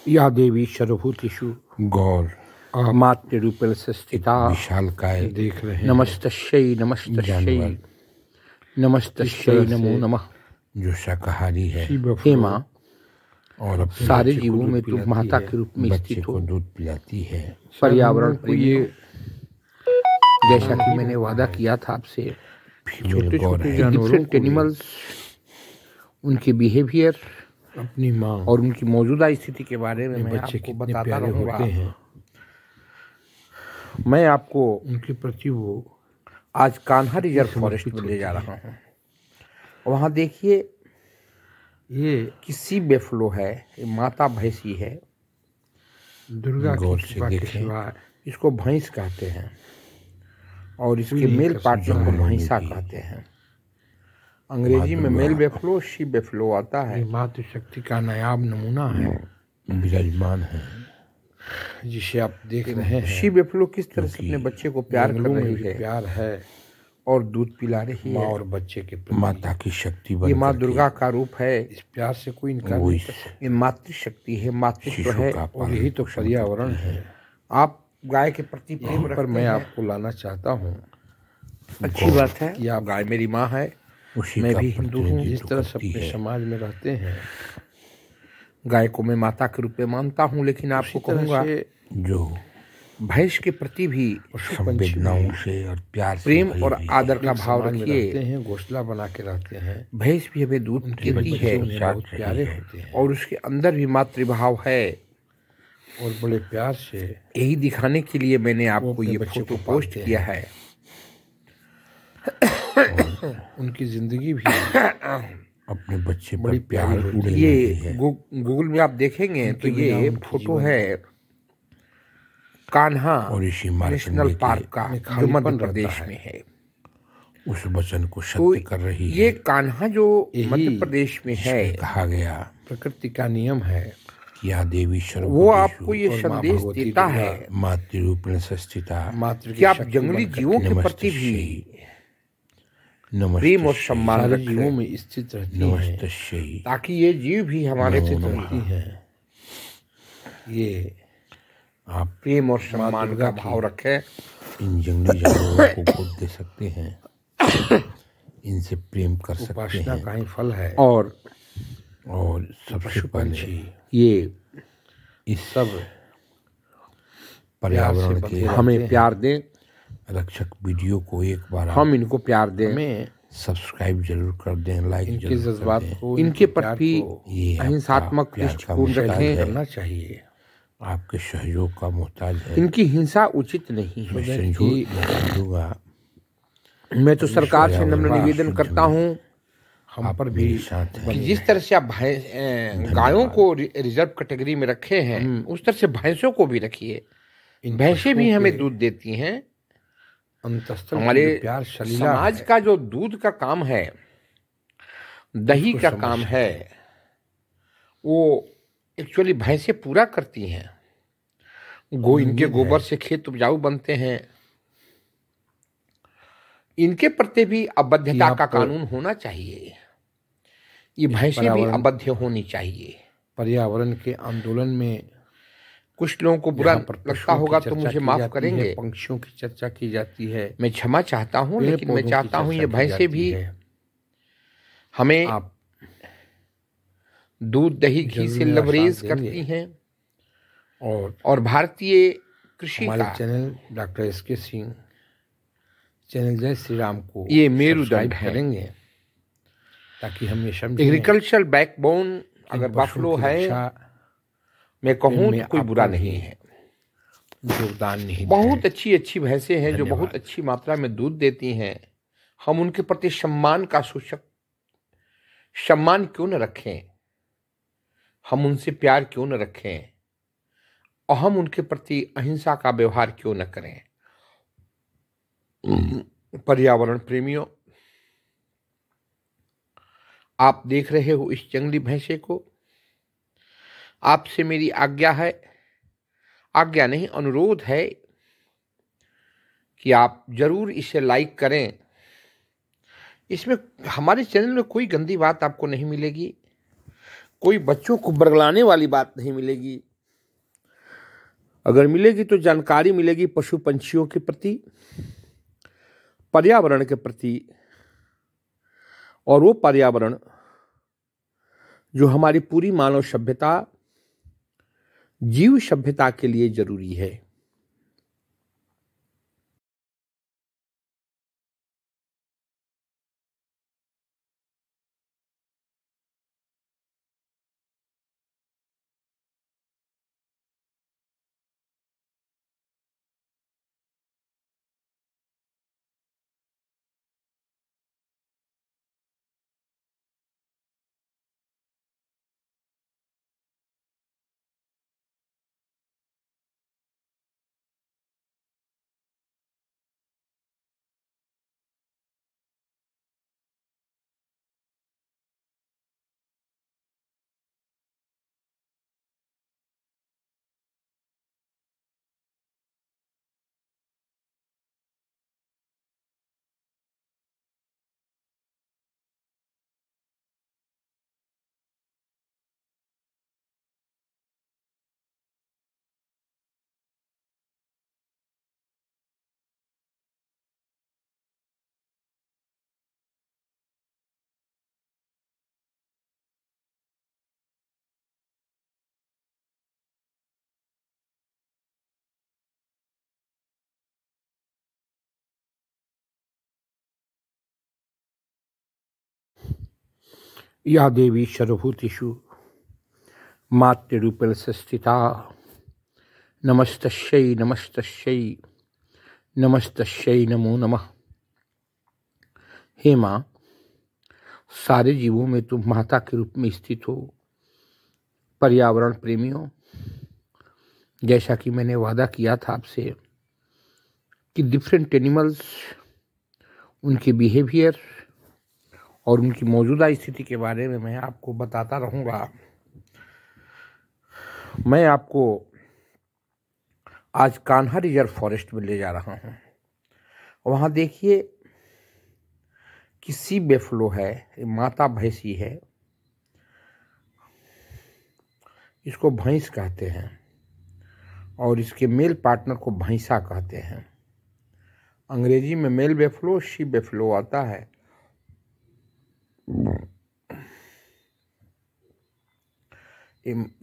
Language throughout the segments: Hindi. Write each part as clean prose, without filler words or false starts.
या देवी सर्वभूतेषु गौर मातृरूपेण स्थिता विशालकाय देख रहे हैं। नमस्तस्यै नमस्तस्यै नमस्तस्यै नमो नमः। जो शाकाहारी है हे माँ, और अपने सारे बच्चे को जीवों दूध में तुम पिलाती माता है, के रूप में बच्चे स्थित को हो। दूध पिलाती है। पर्यावरण को ये जैसा कि मैंने वादा किया था आपसे, छोटे छोटे डिफरेंट एनिमल्स, उनके बिहेवियर, अपनी माँ और उनकी मौजूदा स्थिति के बारे में मैं बच्चे आपको कितने बताता प्यारे रहूंगा। होते हैं, मैं आपको उनके प्रति वो आज कान्हा रिजर्व फॉरेस्ट में ले जा रहा हूँ। वहाँ देखिए, ये किसी बेफ्लो है, ये माता भैंसी है। दुर्गा गौर की से कृपा के देखें, सिवा इसको भैंस कहते हैं और इसके नहीं मेल कर पार्टनर को सकता है। भैंसा कहते हैं। अंग्रेजी में मेल बेफ्लो, शी बेफ्लो आता है। ये मातृशक्ति का नायाब नमूना है, विराजमान है, जिसे आप देख रहे हैं। शी बेफ्लो किस तरह से अपने बच्चे को प्यार कर रही है, प्यार है और दूध पिला रही माँ है। और बच्चे के प्रति माता की शक्ति ये माँ दुर्गा का रूप है। इस प्यार से कोई इनकार नहीं कर सकता। ये मातृशक्ति है, मातृत्व है, और यही तो पर्यावरण है। आप गाय के प्रति प्रेम पर रखते मैं हैं। आपको लाना चाहता हूँ, अच्छी बात है कि आप, गाय मेरी माँ है, मैं भी हिंदू हूँ। जिस तरह से अपने समाज में रहते हैं, गाय को मैं माता के रूप में मानता हूँ, लेकिन आपको कहूँगा जो भैंस के प्रति भी संवेदनाओं से और प्यार से प्रेम और आदर का भाव रखिए। हैं, घोंसला बना के रहते हैं। भैंस भी हमें दूध देती है, बहुत प्यारे होते हैं, और उसके अंदर भी मातृभाव है, और बड़े प्यार से। यही दिखाने के लिए मैंने आपको ये फोटो पोस्ट किया है। उनकी जिंदगी भी अपने बच्चे बड़ी प्यार होती है। ये गूगल में आप देखेंगे तो ये फोटो है कान्हा और इसी नेशनल पार्क का, जो मध्य प्रदेश में है। उस वचन को सत्य कर रही है। ये कान्हा जो मध्य प्रदेश में है, कहा गया प्रकृति का नियम है कि या देवी सर्वभूतेषु, वो आपको ये संदेश देता है मातृरूपेण संस्थिता, कि आप जंगली जीवों के प्रति भी प्रेम और सम्मान जीवों में स्थित रहती हैं, ताकि ये जीव भी हमारे से रहती हैं। ये आप प्रेम और सम्मान का भाव रखें। इन जंगली जानवरों को गोद दे सकते हैं, इनसे प्रेम कर सकते हैं, का ही फल है। और सबसे पहले ये इस सब पर्यावरण के हमें प्यार दें। रक्षक वीडियो को एक बार हम इनको प्यार दें, हमें सब्सक्राइब जरूर कर दें, लाइक इनके जज्बात को, इनके प्रति अहिंसात्मक दृष्टिकोण रखें। करना चाहिए। आपके सहयोग का मोहताज है। इनकी हिंसा उचित नहीं है। मैं तो सरकार से नम्र निवेदन करता हूँ हम पर भी कि जिस तरह से आप गायों को रिजर्व कैटेगरी में रखे हैं, उस तरह से भैंसों को भी रखिए। भैंसें भी हमें दूध देती हैं। हमारे समाज का जो दूध का काम है, दही का काम है, वो एक्चुअली भैंसें पूरा करती हैं। इनके गोबर से खेत उपजाऊ बनते हैं। इनके प्रति भी अबद्धता का कानून होना चाहिए। ये भैंसें भी अबद्ध होनी चाहिए। पर्यावरण के आंदोलन में कुछ लोगों को बुरा लगता होगा तो मुझे माफ करेंगे। पंक्षियों की चर्चा की जाती है, मैं क्षमा चाहता हूँ, लेकिन मैं चाहता हूँ ये भैंसें भी हमें दूध दही घी से लबरेज करती हैं। और भारतीय कृषि का channel doctor SK Singh channel जय श्री राम को ये मेरुदंड करेंगे, ताकि हम ये समझें एग्रीकल्चरल बैकबोन अगर बफलो है, मैं कहूँ तो कोई बुरा नहीं है। योगदान नहीं, बहुत अच्छी अच्छी भैंसें हैं जो बहुत अच्छी मात्रा में दूध देती हैं। हम उनके प्रति सम्मान का सूचक सम्मान क्यों न रखें, हम उनसे प्यार क्यों न रखें, और हम उनके प्रति अहिंसा का व्यवहार क्यों न करें। पर्यावरण प्रेमियों, आप देख रहे हो इस जंगली भैंसे को। आपसे मेरी आज्ञा है, आज्ञा नहीं अनुरोध है कि आप जरूर इसे लाइक करें। इसमें हमारे चैनल में कोई गंदी बात आपको नहीं मिलेगी, कोई बच्चों को बरगलाने वाली बात नहीं मिलेगी। अगर मिलेगी तो जानकारी मिलेगी पशु पंछियों के प्रति, पर्यावरण के प्रति, और वो पर्यावरण जो हमारी पूरी मानव सभ्यता, जीव सभ्यता के लिए जरूरी है। या देवी सर्वभूतिषु मातृरूपेण संस्थिता नमस्तस्यै नमस्तस्यै नमस्तस्यै नमो नमः। हे माँ, सारे जीवों में तुम माता के रूप में स्थित हो। पर्यावरण प्रेमियों, जैसा कि मैंने वादा किया था आपसे कि डिफरेंट एनिमल्स, उनके बिहेवियर और उनकी मौजूदा स्थिति के बारे में मैं आपको बताता रहूँगा। मैं आपको आज कान्हा रिजर्व फॉरेस्ट में ले जा रहा हूँ। वहाँ देखिए कि सी बेफलो है, माता भैंसी है। इसको भैंस कहते हैं और इसके मेल पार्टनर को भैंसा कहते हैं। अंग्रेजी में मेल बेफलो, शी बेफलो आता है।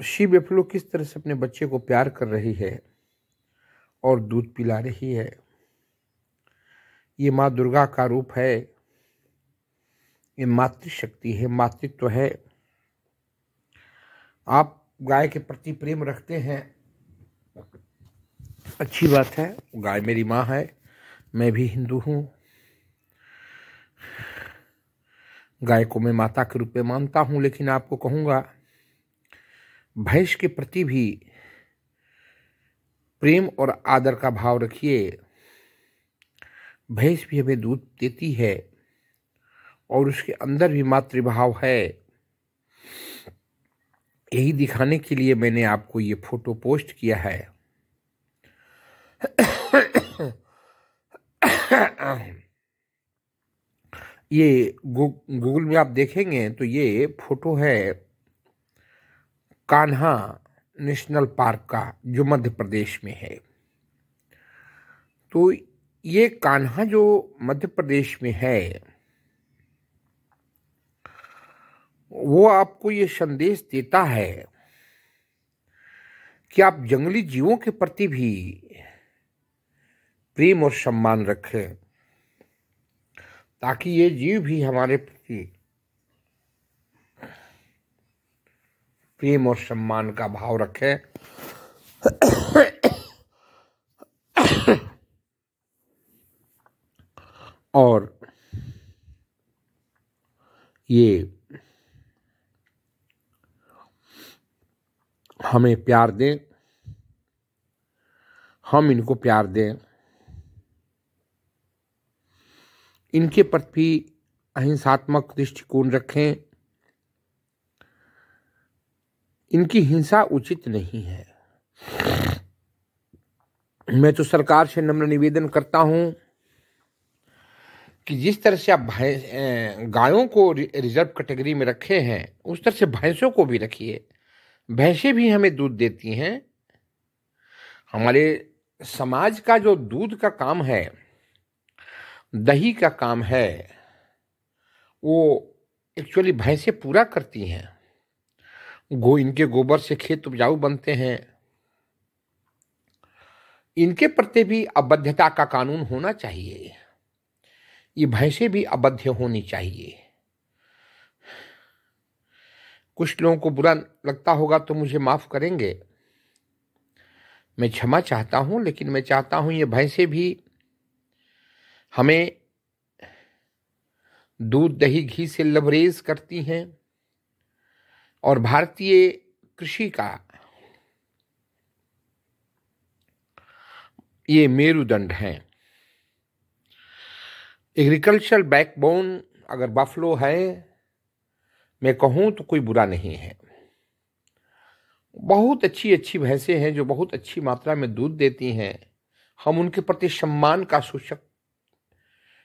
शी बेफलो किस तरह से अपने बच्चे को प्यार कर रही है और दूध पिला रही है। ये माँ दुर्गा का रूप है। ये मातृशक्ति है, मातृत्व है। आप गाय के प्रति प्रेम रखते हैं, अच्छी बात है। गाय मेरी माँ है, मैं भी हिंदू हूँ। गाय को मैं माता के रूप में मानता हूँ, लेकिन आपको कहूँगा भैंस के प्रति भी प्रेम और आदर का भाव रखिए। भैंस भी हमें दूध देती है और उसके अंदर भी मातृभाव है। यही दिखाने के लिए मैंने आपको ये फोटो पोस्ट किया है। ये गूगल में आप देखेंगे तो ये फोटो है कान्हा नेशनल पार्क का, जो मध्य प्रदेश में है। तो ये कान्हा जो मध्य प्रदेश में है, वो आपको ये संदेश देता है कि आप जंगली जीवों के प्रति भी प्रेम और सम्मान रखें, ताकि ये जीव भी हमारे प्रति प्रेम और सम्मान का भाव रखें। और ये हमें प्यार दें, हम इनको प्यार दें। इनके प्रति अहिंसात्मक दृष्टिकोण रखें। इनकी हिंसा उचित नहीं है। मैं तो सरकार से नम्र निवेदन करता हूं कि जिस तरह से आप गायों को रिजर्व कैटेगरी में रखे हैं, उस तरह से भैंसों को भी रखिए। भैंसें भी हमें दूध देती हैं। हमारे समाज का जो दूध का काम है, दही का काम है, वो एक्चुअली भैंसें पूरा करती हैं। इनके गोबर से खेत उपजाऊ बनते हैं। इनके प्रति भी अबद्धता का कानून होना चाहिए। ये भैंसें भी अबद्ध होनी चाहिए। कुछ लोगों को बुरा लगता होगा तो मुझे माफ करेंगे, मैं क्षमा चाहता हूं, लेकिन मैं चाहता हूं ये भैंसें भी हमें दूध दही घी से लबरेज करती हैं और भारतीय कृषि का ये मेरुदंड हैं। एग्रीकल्चरल बैकबोन अगर बफलो है, मैं कहूं तो कोई बुरा नहीं है। बहुत अच्छी अच्छी भैंसें हैं जो बहुत अच्छी मात्रा में दूध देती हैं। हम उनके प्रति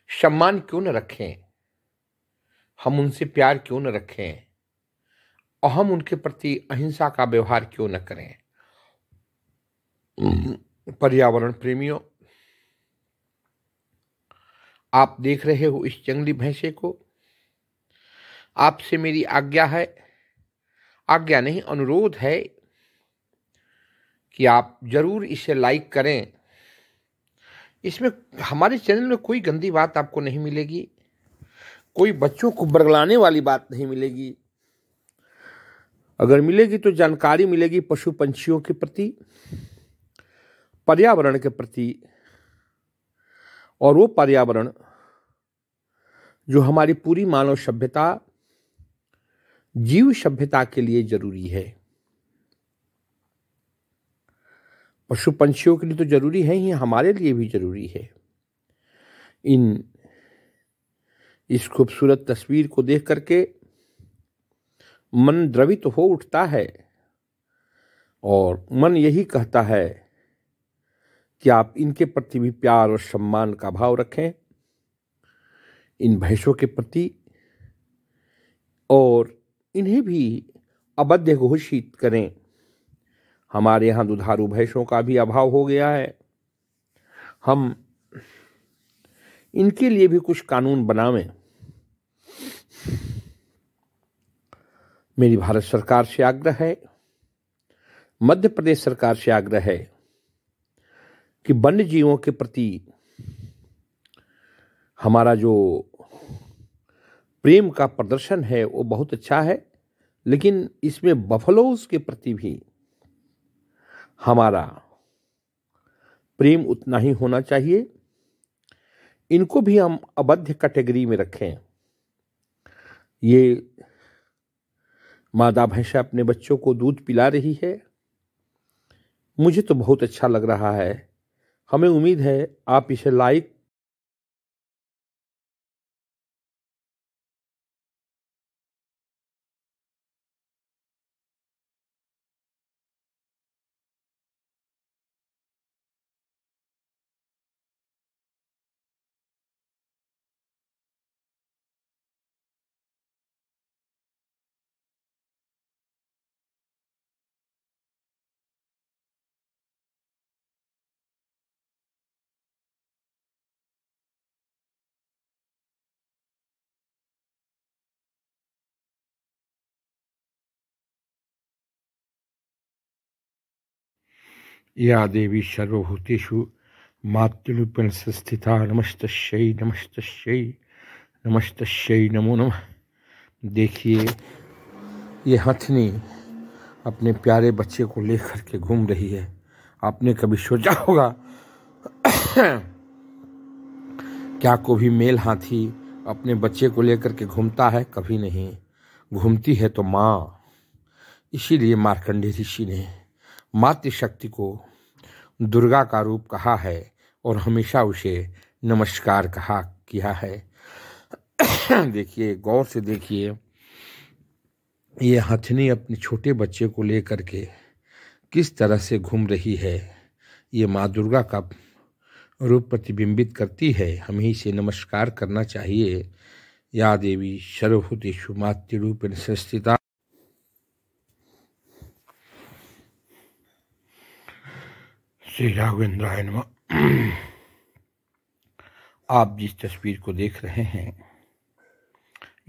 सम्मान क्यों न रखें, हम उनसे प्यार क्यों न रखें, और हम उनके प्रति अहिंसा का व्यवहार क्यों न करें। पर्यावरण प्रेमियों, आप देख रहे हो इस जंगली भैंसे को। आपसे मेरी आज्ञा है, आज्ञा नहीं अनुरोध है कि आप जरूर इसे लाइक करें। इसमें हमारे चैनल में कोई गंदी बात आपको नहीं मिलेगी, कोई बच्चों को बरगलाने वाली बात नहीं मिलेगी। अगर मिलेगी तो जानकारी मिलेगी पशु पंछियों के प्रति, पर्यावरण के प्रति, और वो पर्यावरण जो हमारी पूरी मानव सभ्यता, जीव सभ्यता के लिए जरूरी है। पशु पंछियों के लिए तो जरूरी है ही, हमारे लिए भी जरूरी है। इस खूबसूरत तस्वीर को देख करके मन द्रवित तो हो उठता है और मन यही कहता है कि आप इनके प्रति भी प्यार और सम्मान का भाव रखें, इन भैंसों के प्रति, और इन्हें भी अबद्ध घोषित करें। हमारे यहाँ दुधारू भैंसों का भी अभाव हो गया है। हम इनके लिए भी कुछ कानून बनावें। मेरी भारत सरकार से आग्रह है, मध्य प्रदेश सरकार से आग्रह है कि वन्य जीवों के प्रति हमारा जो प्रेम का प्रदर्शन है वो बहुत अच्छा है, लेकिन इसमें बफलोज के प्रति भी हमारा प्रेम उतना ही होना चाहिए। इनको भी हम अबद्ध कैटेगरी में रखें। ये मादा भैंसा अपने बच्चों को दूध पिला रही है, मुझे तो बहुत अच्छा लग रहा है। हमें उम्मीद है आप इसे लाइक या देवी सर्वभूतेषु मातृरूपेण संस्थिता नमस्तस्यै नमस्तस्यै नमस्तस्यै नमो नमः। देखिए ये हथनी अपने प्यारे बच्चे को लेकर के घूम रही है। आपने कभी सोचा होगा क्या कोई मेल हाथी अपने बच्चे को लेकर के घूमता है? कभी नहीं। घूमती है तो माँ। इसीलिए मार्कंडेय ऋषि ने मातृशक्ति को दुर्गा का रूप कहा है और हमेशा उसे नमस्कार किया है। देखिए, गौर से देखिए, ये हथनी अपने छोटे बच्चे को लेकर के किस तरह से घूम रही है। ये माँ दुर्गा का रूप प्रतिबिंबित करती है। हमें इसे नमस्कार करना चाहिए। या देवी सर्वभूतेषु मातृरूपेण संस्थिता। श्री राघवेंद्राय नमः। आप जिस तस्वीर को देख रहे हैं,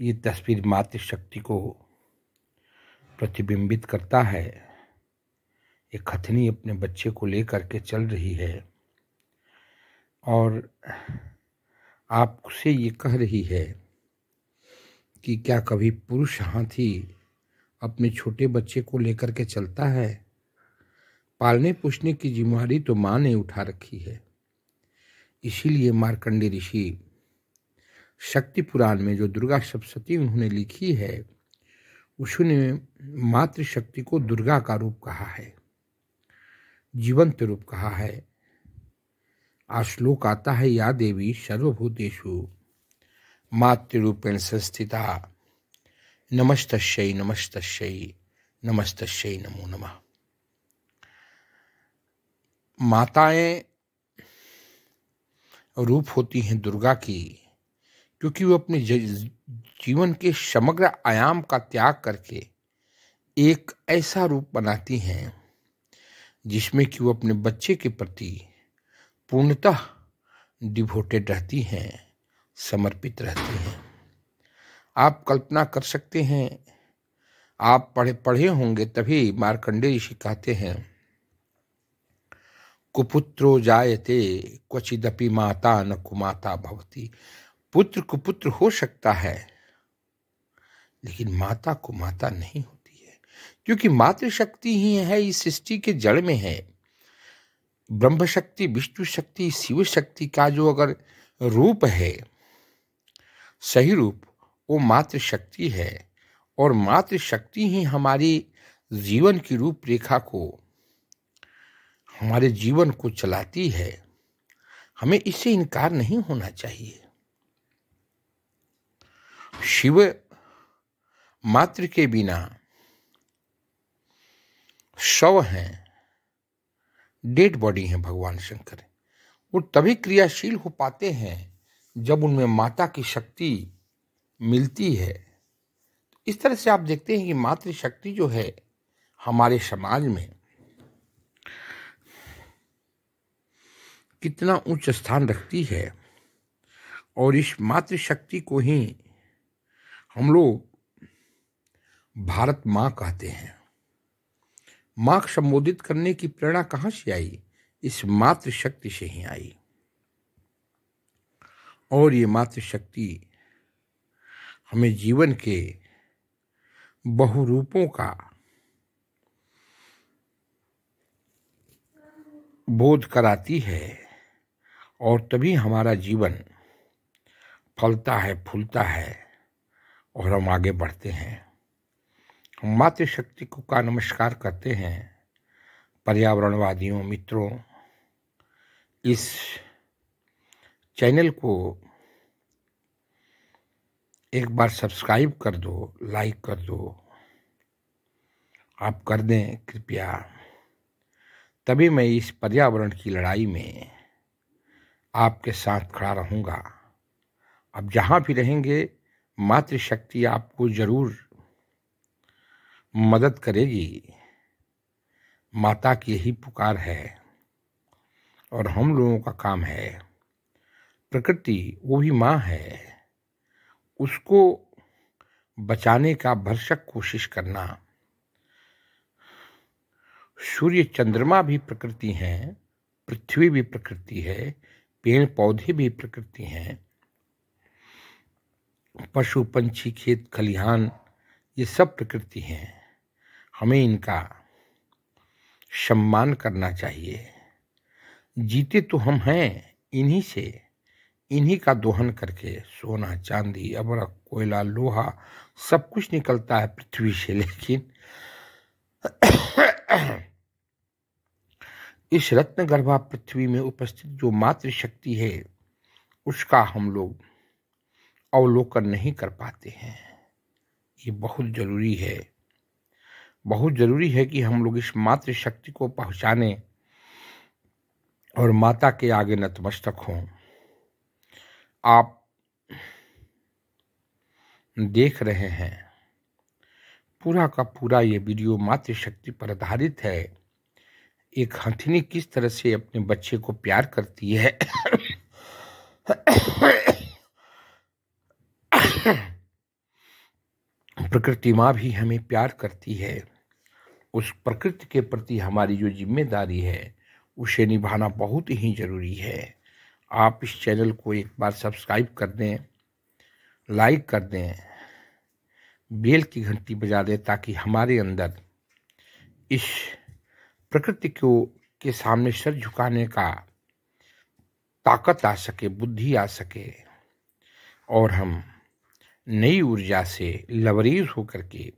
ये तस्वीर मातृशक्ति को प्रतिबिंबित करता है। एक हथनी अपने बच्चे को लेकर के चल रही है और आपसे ये कह रही है कि क्या कभी पुरुष हाथी अपने छोटे बच्चे को लेकर के चलता है? पालने पोषने की जिम्मेदारी तो माँ ने उठा रखी है। इसीलिए मार्कंडेय ऋषि शक्ति पुराण में जो दुर्गा सप्तशती उन्होंने लिखी है, उसने मातृशक्ति को दुर्गा का रूप कहा है, जीवंत रूप कहा है। श्लोक आता है, या देवी सर्वभूतेषु मातृरूपेण संस्थिता नमस्तस्यै नमस्तस्यै नमस्तस्यै नमो नमः। माताएं रूप होती हैं दुर्गा की, क्योंकि वो अपने जीवन के समग्र आयाम का त्याग करके एक ऐसा रूप बनाती हैं जिसमें कि वो अपने बच्चे के प्रति पूर्णतः डिवोटेड रहती हैं, समर्पित रहती हैं। आप कल्पना कर सकते हैं, आप पढ़े होंगे तभी मार्कंडेय ऋषि कहते हैं, कुपुत्रो जायते क्वचिदपि माता न कुमाता भवति। पुत्र कुपुत्र हो सकता है, लेकिन माता कुमाता नहीं होती है, क्योंकि मातृशक्ति ही है, इस सृष्टि के जड़ में है। ब्रह्म शक्ति, विष्णु शक्ति, शिव शक्ति का जो अगर रूप है, सही रूप, वो मातृशक्ति है। और मातृशक्ति ही हमारी जीवन की रूपरेखा को, हमारे जीवन को चलाती है। हमें इससे इनकार नहीं होना चाहिए। शिव मातृ के बिना शव हैं, डेड बॉडी हैं भगवान शंकर। वो तभी क्रियाशील हो पाते हैं जब उनमें माता की शक्ति मिलती है। इस तरह से आप देखते हैं कि मातृशक्ति जो है हमारे समाज में कितना उच्च स्थान रखती है। और इस मातृशक्ति को ही हम लोग भारत माँ कहते हैं। माँ को संबोधित करने की प्रेरणा कहाँ से आई? इस मातृशक्ति से ही आई। और ये मातृशक्ति हमें जीवन के बहुरूपों का बोध कराती है, और तभी हमारा जीवन फलता है, फूलता है और हम आगे बढ़ते हैं। हम मातृशक्ति को का नमस्कार करते हैं। पर्यावरणवादियों मित्रों, इस चैनल को एक बार सब्सक्राइब कर दो, लाइक कर दो। आप कर दें कृपया, तभी मैं इस पर्यावरण की लड़ाई में आपके साथ खड़ा रहूँगा। अब जहाँ भी रहेंगे, मातृशक्ति आपको जरूर मदद करेगी। माता की यही पुकार है और हम लोगों का काम है। प्रकृति वो भी माँ है, उसको बचाने का भरसक कोशिश करना। सूर्य चंद्रमा भी प्रकृति हैं, पृथ्वी भी प्रकृति है, पेड़ पौधे भी प्रकृति हैं, पशु पंछी खेत खलिहान ये सब प्रकृति हैं। हमें इनका सम्मान करना चाहिए। जीते तो हम हैं इन्हीं से, इन्हीं का दोहन करके सोना चांदी अबरक कोयला लोहा सब कुछ निकलता है पृथ्वी से। लेकिन इस रत्नगर्भा पृथ्वी में उपस्थित जो मातृशक्ति है, उसका हम लोग अवलोकन नहीं कर पाते हैं। ये बहुत जरूरी है, बहुत जरूरी है कि हम लोग इस मातृशक्ति को पहचाने और माता के आगे नतमस्तक हों। आप देख रहे हैं पूरा का पूरा ये वीडियो मातृशक्ति पर आधारित है। एक हथिनी किस तरह से अपने बच्चे को प्यार करती है प्रकृति माँ भी हमें प्यार करती है। उस प्रकृति के प्रति हमारी जो जिम्मेदारी है उसे निभाना बहुत ही जरूरी है। आप इस चैनल को एक बार सब्सक्राइब कर दें, लाइक कर दें, बेल की घंटी बजा दें, ताकि हमारे अंदर इस प्रकृति को के सामने सर झुकाने का ताकत आ सके, बुद्धि आ सके, और हम नई ऊर्जा से लबरेज होकर के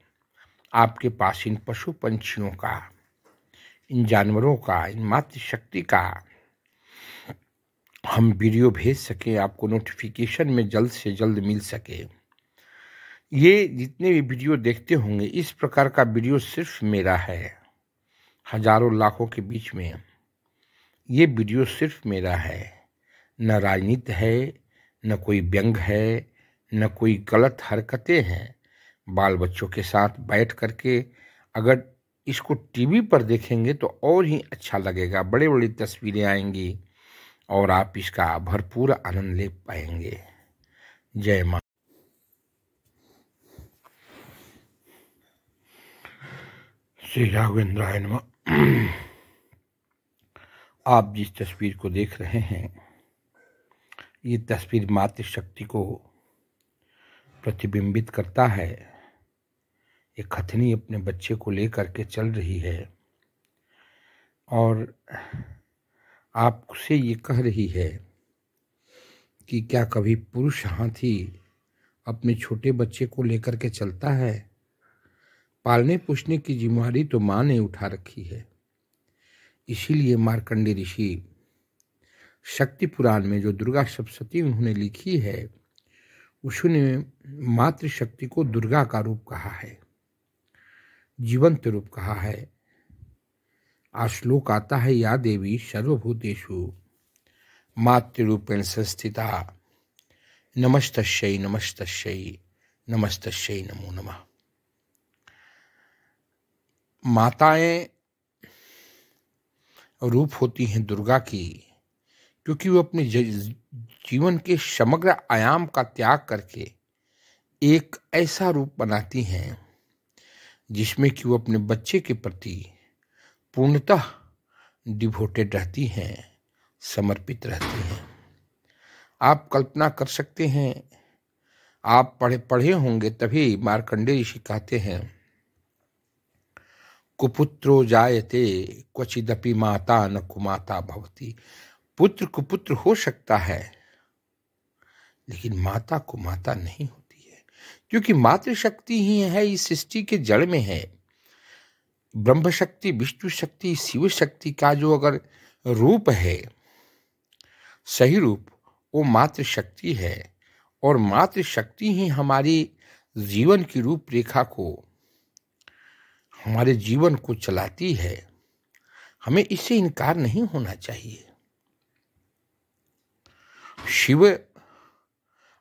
आपके पास इन पशु पंछियों का, इन जानवरों का, इन मातृशक्ति का हम वीडियो भेज सकें, आपको नोटिफिकेशन में जल्द से जल्द मिल सके। ये जितने भी वीडियो देखते होंगे, इस प्रकार का वीडियो सिर्फ मेरा है। हजारों लाखों के बीच में ये वीडियो सिर्फ मेरा है। न राजनीति है, न कोई व्यंग है, न कोई गलत हरकतें हैं। बाल बच्चों के साथ बैठ करके अगर इसको टीवी पर देखेंगे तो और ही अच्छा लगेगा। बड़ी बड़ी तस्वीरें आएंगी और आप इसका भरपूर आनंद ले पाएंगे। जय मां। श्री राघवेंद्राय नमः। आप जिस तस्वीर को देख रहे हैं, ये तस्वीर मातृशक्ति को प्रतिबिंबित करता है। एक हथनी अपने बच्चे को लेकर के चल रही है और आपसे ये कह रही है कि क्या कभी पुरुष हाथी अपने छोटे बच्चे को लेकर के चलता है? पालने पोषने की जिम्मेदारी तो माँ ने उठा रखी है। इसीलिए मार्कंडेय ऋषि शक्ति पुराण में जो दुर्गा सप्तशती उन्होंने लिखी है, उसने मातृशक्ति को दुर्गा का रूप कहा है, जीवंत रूप कहा है। श्लोक आता है, या देवी सर्वभूतेषु मातृरूपेण संस्थिता, नमस्तस्यै नमस्तस्यै नमस्तस्यै नमो नमः। माताएं रूप होती हैं दुर्गा की, क्योंकि वो अपने जीवन के समग्र आयाम का त्याग करके एक ऐसा रूप बनाती हैं जिसमें कि वो अपने बच्चे के प्रति पूर्णतः डिवोटेड रहती हैं, समर्पित रहती हैं। आप कल्पना कर सकते हैं, आप पढ़े होंगे तभी मार्कंडेय ऋषि कहते हैं, कुपुत्रो जायते क्वचिदपि माता न कुमाता भवति। पुत्र कुपुत्र हो सकता है, लेकिन माता को माता नहीं होती है, क्योंकि मातृशक्ति ही है, इस सृष्टि के जड़ में है। ब्रह्म शक्ति, विष्णु शक्ति, शिव शक्ति का जो अगर रूप है, सही रूप, वो मातृशक्ति है। और मातृशक्ति ही हमारी जीवन की रूपरेखा को, हमारे जीवन को चलाती है। हमें इससे इनकार नहीं होना चाहिए। शिव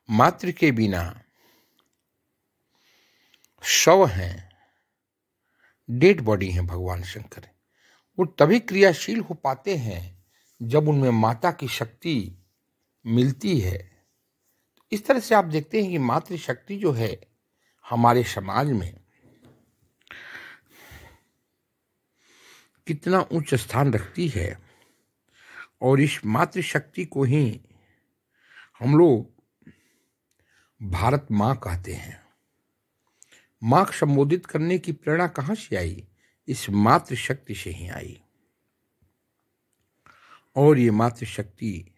मातृ के बिना शव हैं, डेड बॉडी हैं भगवान शंकर। वो तभी क्रियाशील हो पाते हैं जब उनमें माता की शक्ति मिलती है। इस तरह से आप देखते हैं कि मातृशक्ति जो है हमारे समाज में कितना उच्च स्थान रखती है। और इस मातृशक्ति को ही हम लोग भारत माँ कहते हैं। माँ को संबोधित करने की प्रेरणा कहाँ से आई? इस मातृशक्ति से ही आई। और ये मातृशक्ति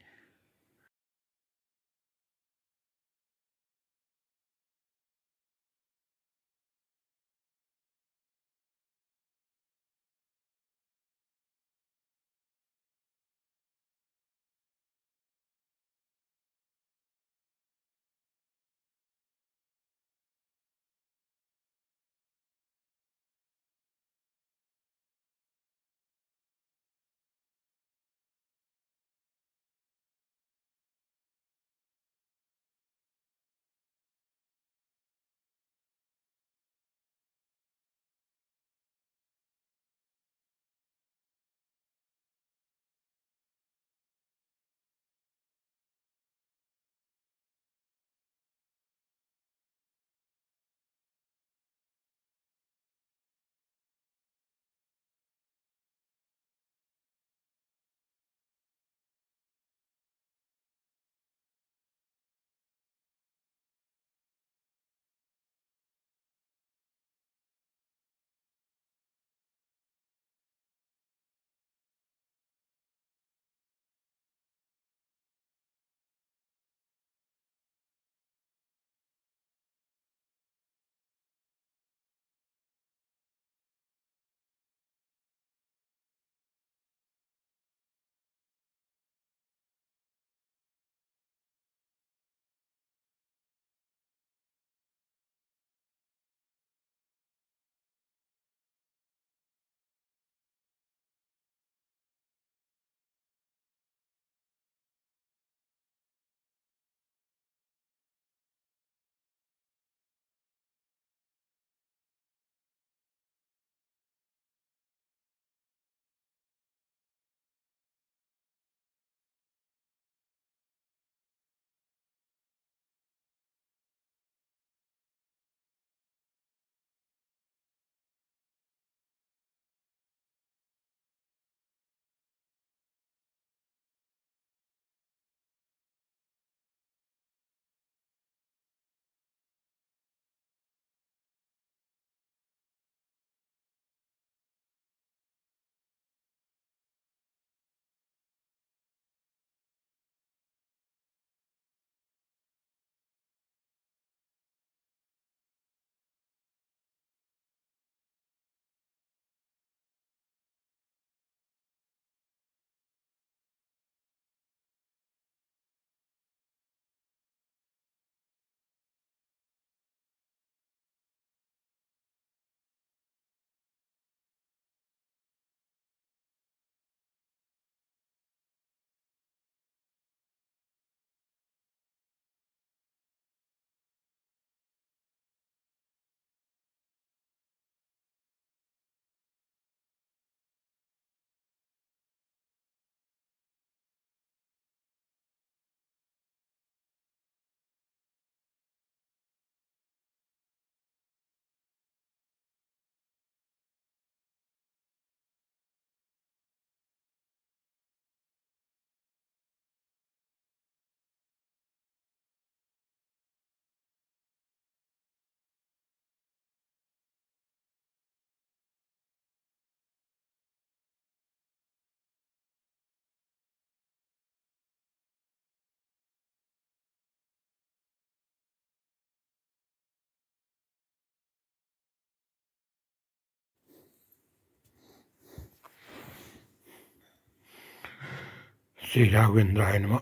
श्री राघवेंद्राय नमः।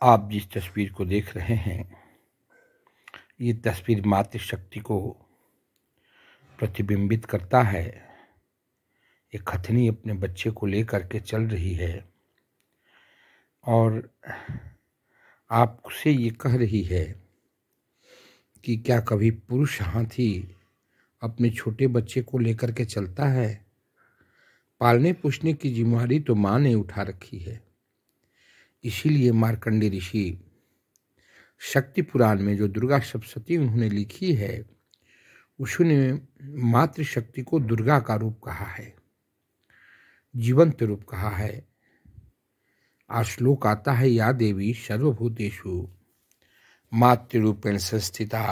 आप जिस तस्वीर को देख रहे हैं, ये तस्वीर मातृशक्ति को प्रतिबिंबित करता है। एक हथनी अपने बच्चे को लेकर के चल रही है और आपसे ये कह रही है कि क्या कभी पुरुष हाथी अपने छोटे बच्चे को लेकर के चलता है? पालने पोषने की जिम्मेदारी तो माँ ने उठा रखी है। इसीलिए मार्कंडेय ऋषि शक्ति पुराण में जो दुर्गा सप्तशती उन्होंने लिखी है, उसने मातृशक्ति को दुर्गा का रूप कहा है, जीवंत रूप कहा है। श्लोक आता है, या देवी सर्वभूतेषु मातृरूपेण संस्थिता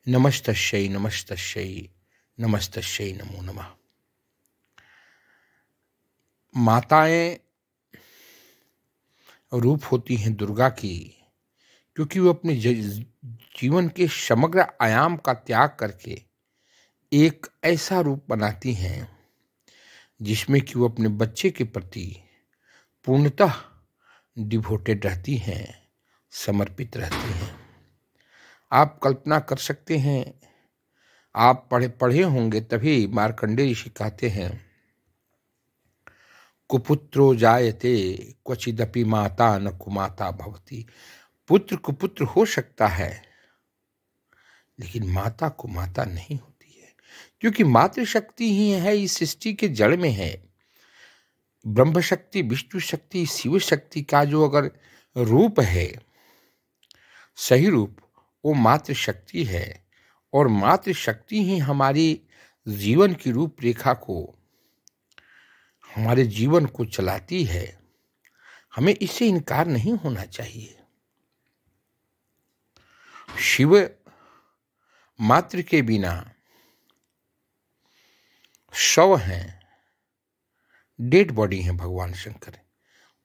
नमस्तस्यै नमस्तस्यै नमस्तस्यै नमो नमः। माताएं रूप होती हैं दुर्गा की, क्योंकि वो अपने जीवन के समग्र आयाम का त्याग करके एक ऐसा रूप बनाती हैं जिसमें कि वो अपने बच्चे के प्रति पूर्णतः डिवोटेड रहती हैं, समर्पित रहती हैं। आप कल्पना कर सकते हैं, आप पढ़े होंगे तभी मार्कंडेय ऋषि कहते हैं, कुपुत्रो जायते क्वचिदपि माता न कुमाता भवति। पुत्र कुपुत्र हो सकता है, लेकिन माता कुमाता नहीं होती है, क्योंकि मातृशक्ति ही है, इस सृष्टि के जड़ में है। ब्रह्म शक्ति, विष्णु शक्ति, शिव शक्ति का जो अगर रूप है, सही रूप, वो मातृशक्ति है। और मातृशक्ति ही हमारी जीवन की रूपरेखा को, हमारे जीवन को चलाती है। हमें इससे इनकार नहीं होना चाहिए। शिव मातृ के बिना शव हैं, डेड बॉडी हैं भगवान शंकर।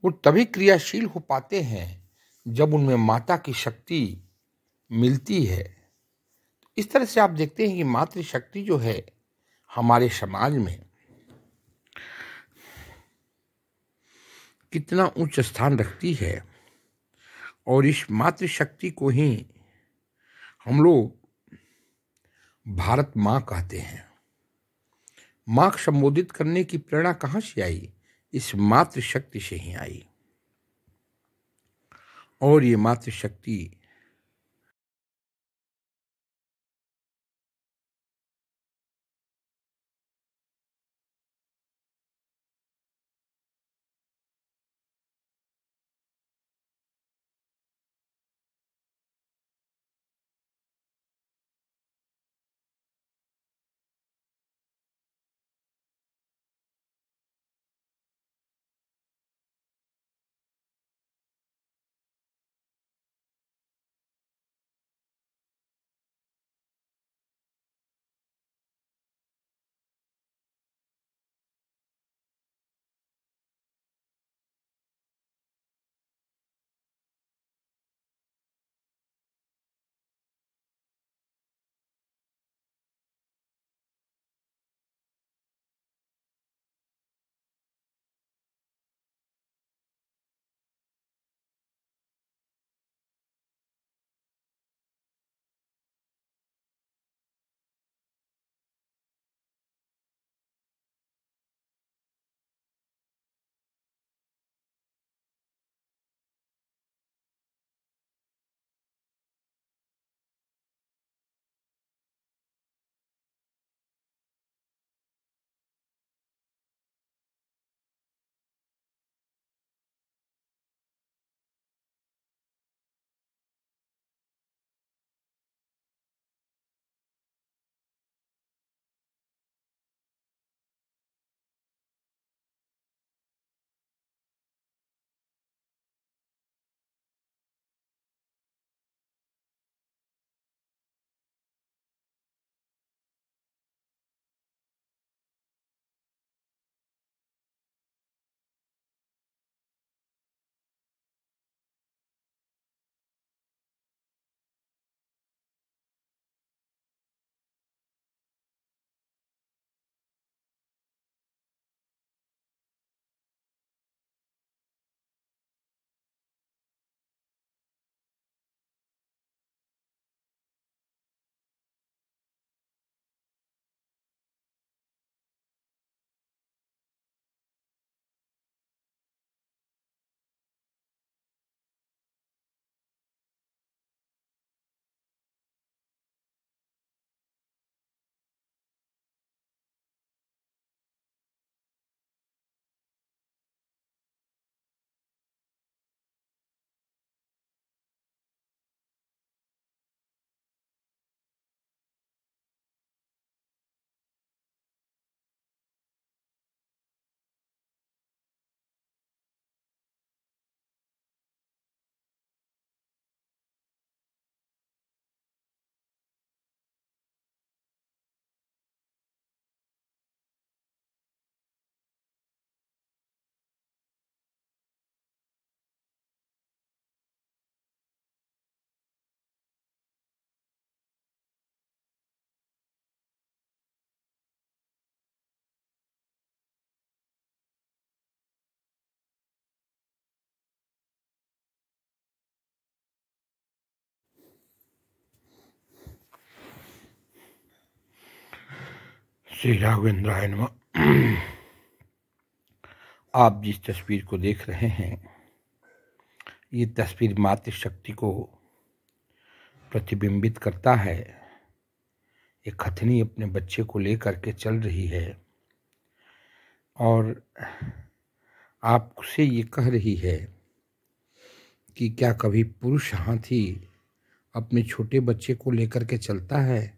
वो तभी क्रियाशील हो पाते हैं जब उनमें माता की शक्ति मिलती है। इस तरह से आप देखते हैं कि मातृशक्ति जो है हमारे समाज में कितना उच्च स्थान रखती है। और इस मातृशक्ति को ही हम लोग भारत माँ कहते हैं। माँ को संबोधित करने की प्रेरणा कहाँ से आई? इस मातृशक्ति से ही आई। और ये मातृशक्ति श्री राघवेंद्राय नमः। आप जिस तस्वीर को देख रहे हैं, ये तस्वीर मातृशक्ति को प्रतिबिंबित करता है। एक हथनी अपने बच्चे को लेकर के चल रही है और आपसे ये कह रही है कि क्या कभी पुरुष हाथी अपने छोटे बच्चे को लेकर के चलता है?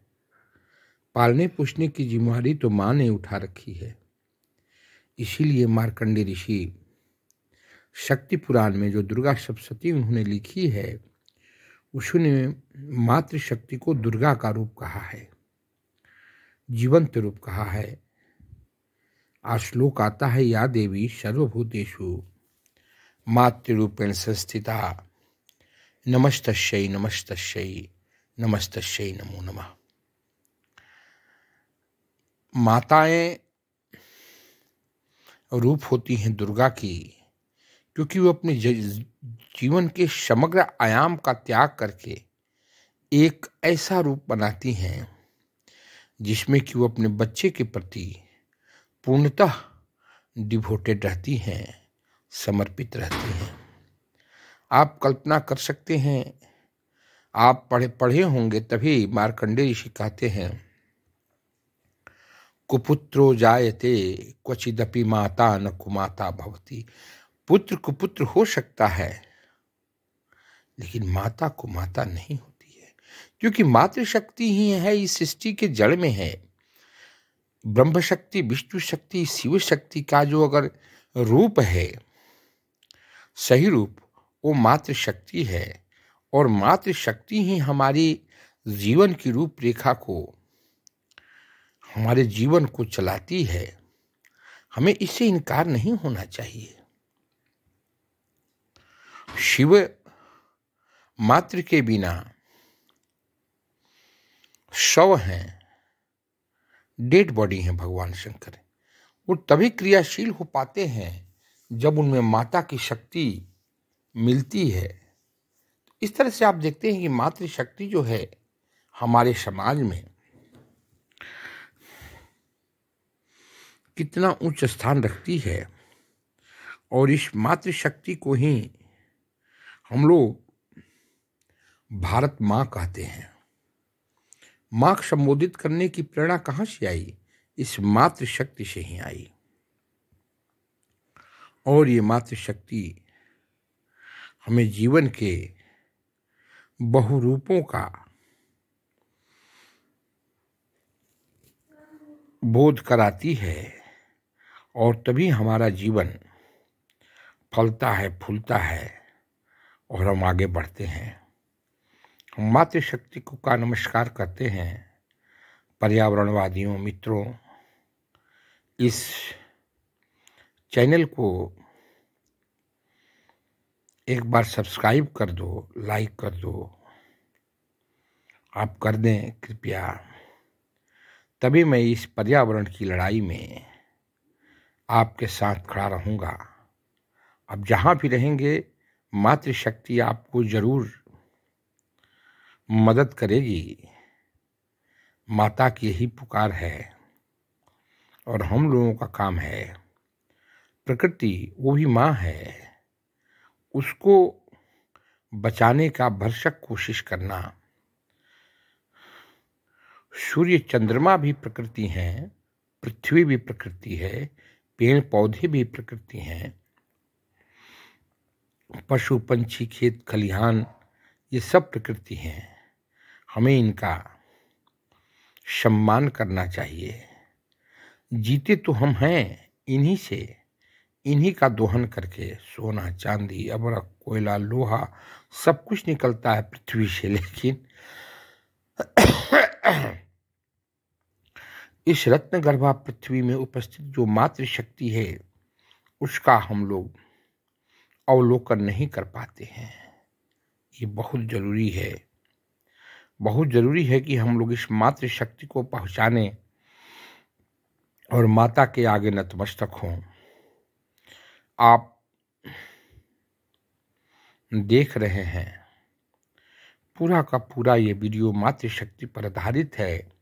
पालने पोषने की जिम्मेदारी तो माँ ने उठा रखी है। इसीलिए मार्कंडेय ऋषि शक्ति पुराण में जो दुर्गा सप्तशती उन्होंने लिखी है, उसने मातृशक्ति को दुर्गा का रूप कहा है, जीवंत रूप कहा है। श्लोक आता है, या देवी सर्वभूतेषु मातृरूपेण संस्थिता नमस्तस्यै नमस्तस्यै नमस्तस्यै नमो नमः। माताएं रूप होती हैं दुर्गा की, क्योंकि वो अपने जीवन के समग्र आयाम का त्याग करके एक ऐसा रूप बनाती हैं जिसमें कि वो अपने बच्चे के प्रति पूर्णतः डिवोटेड रहती हैं, समर्पित रहती हैं। आप कल्पना कर सकते हैं, आप पढ़े होंगे तभी मार्कंडेय ऋषि कहते हैं, कुपुत्रो जायते क्वचिदपि माता न कुमाता भवति। पुत्र कुपुत्र हो सकता है, लेकिन माता कुमाता नहीं होती है, क्योंकि मातृशक्ति ही है, इस सृष्टि के जड़ में है। ब्रह्म शक्ति, विष्णु शक्ति, शिव शक्ति का जो अगर रूप है, सही रूप, वो मातृशक्ति है। और मातृशक्ति ही हमारी जीवन की रूपरेखा को, हमारे जीवन को चलाती है। हमें इससे इनकार नहीं होना चाहिए। शिव मातृ के बिना शव हैं, डेड बॉडी हैं भगवान शंकर। वो तभी क्रियाशील हो पाते हैं जब उनमें माता की शक्ति मिलती है। इस तरह से आप देखते हैं कि मातृशक्ति जो है हमारे समाज में कितना उच्च स्थान रखती है। और इस मातृशक्ति को ही हम लोग भारत माँ कहते हैं। माँ को संबोधित करने की प्रेरणा कहाँ से आई? इस मातृशक्ति से ही आई। और ये मातृशक्ति हमें जीवन के बहुरूपों का बोध कराती है, और तभी हमारा जीवन फलता है, फूलता है और हम आगे बढ़ते हैं। हम मातृशक्ति को का नमस्कार करते हैं। पर्यावरणवादियों, मित्रों, इस चैनल को एक बार सब्सक्राइब कर दो, लाइक कर दो। आप कर दें कृपया, तभी मैं इस पर्यावरण की लड़ाई में आपके साथ खड़ा रहूँगा। अब जहाँ भी रहेंगे, मातृशक्ति आपको जरूर मदद करेगी। माता की यही पुकार है और हम लोगों का काम है। प्रकृति वो भी माँ है, उसको बचाने का भरसक कोशिश करना। सूर्य चंद्रमा भी प्रकृति हैं, पृथ्वी भी प्रकृति है, पेड़ पौधे भी प्रकृति हैं, पशु पंछी, खेत खलिहान, ये सब प्रकृति हैं। हमें इनका सम्मान करना चाहिए। जीते तो हम हैं इन्हीं से, इन्हीं का दोहन करके सोना, चांदी, अबरक, कोयला, लोहा सब कुछ निकलता है पृथ्वी से। लेकिन इस रत्नगर्भा पृथ्वी में उपस्थित जो मातृशक्ति है, उसका हम लोग अवलोकन नहीं कर पाते हैं। ये बहुत जरूरी है, बहुत जरूरी है कि हम लोग इस मातृशक्ति को पहचाने और माता के आगे नतमस्तक हों। आप देख रहे हैं, पूरा का पूरा ये वीडियो मातृशक्ति पर आधारित है।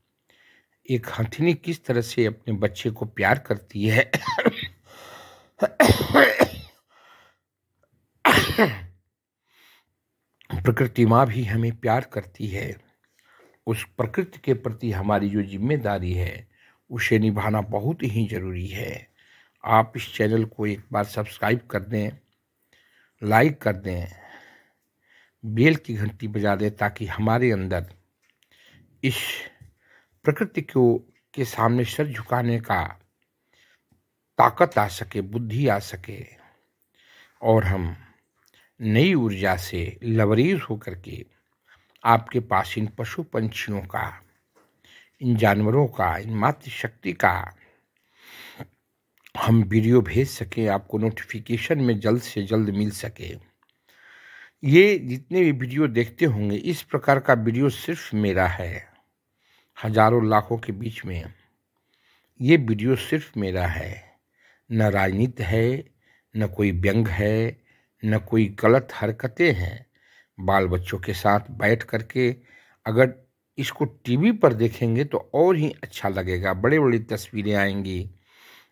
एक हथिनी किस तरह से अपने बच्चे को प्यार करती है प्रकृति माँ भी हमें प्यार करती है। उस प्रकृति के प्रति हमारी जो जिम्मेदारी है उसे निभाना बहुत ही जरूरी है। आप इस चैनल को एक बार सब्सक्राइब कर दें, लाइक कर दें, बेल की घंटी बजा दें, ताकि हमारे अंदर इस प्रकृति को के सामने सर झुकाने का ताकत आ सके, बुद्धि आ सके, और हम नई ऊर्जा से लबरेज होकर के आपके पास इन पशु पंछियों का, इन जानवरों का, इन मातृशक्ति का हम वीडियो भेज सके, आपको नोटिफिकेशन में जल्द से जल्द मिल सके। ये जितने भी वीडियो देखते होंगे, इस प्रकार का वीडियो सिर्फ मेरा है। हजारों लाखों के बीच में ये वीडियो सिर्फ मेरा है। न राजनीति है, न कोई व्यंग है, न कोई गलत हरकतें हैं। बाल बच्चों के साथ बैठ करके अगर इसको टीवी पर देखेंगे तो और ही अच्छा लगेगा। बड़ी बड़ी तस्वीरें आएंगी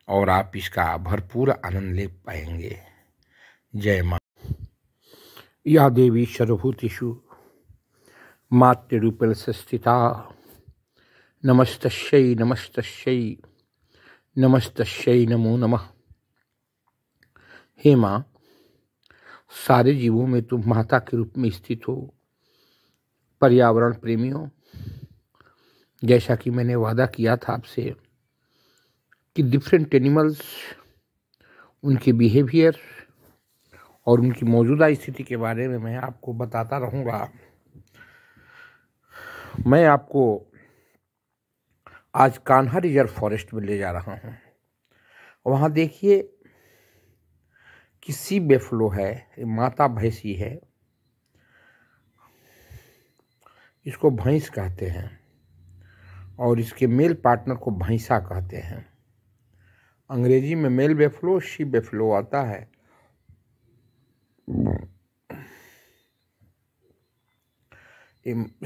और आप इसका भरपूर आनंद ले पाएंगे। जय मां। या देवी सर्वभूतेषु मातृरूपेण संस्थिता नमस्तस्यै नमस्तस्यै नमस्तस्यै नमो नमः। हे माँ, सारे जीवों में तुम माता के रूप में स्थित हो। पर्यावरण प्रेमियों, जैसा कि मैंने वादा किया था आपसे कि डिफरेंट एनिमल्स, उनके बिहेवियर और उनकी मौजूदा स्थिति के बारे में मैं आपको बताता रहूँगा। मैं आपको आज कान्हा रिजर्व फॉरेस्ट में ले जा रहा हूँ। वहाँ देखिए कि सी बेफलो है, माता भैंसी है। इसको भैंस कहते हैं और इसके मेल पार्टनर को भैंसा कहते हैं। अंग्रेजी में मेल बेफलो, शी बेफलो आता है।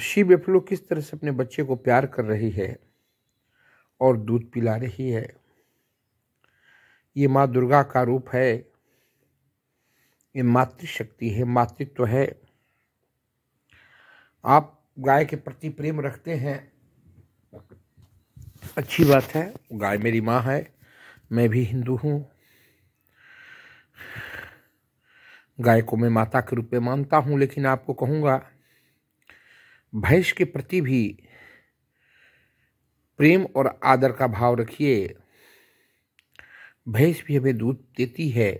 शी बेफलो किस तरह से अपने बच्चे को प्यार कर रही है और दूध पिला रही है। ये माँ दुर्गा का रूप है। ये मातृशक्ति है, मातृत्व है। आप गाय के प्रति प्रेम रखते हैं, अच्छी बात है। गाय मेरी माँ है, मैं भी हिंदू हूँ। गाय को मैं माता के रूप में मानता हूँ, लेकिन आपको कहूँगा भैंस के प्रति भी प्रेम और आदर का भाव रखिए। भैंस भी हमें दूध देती है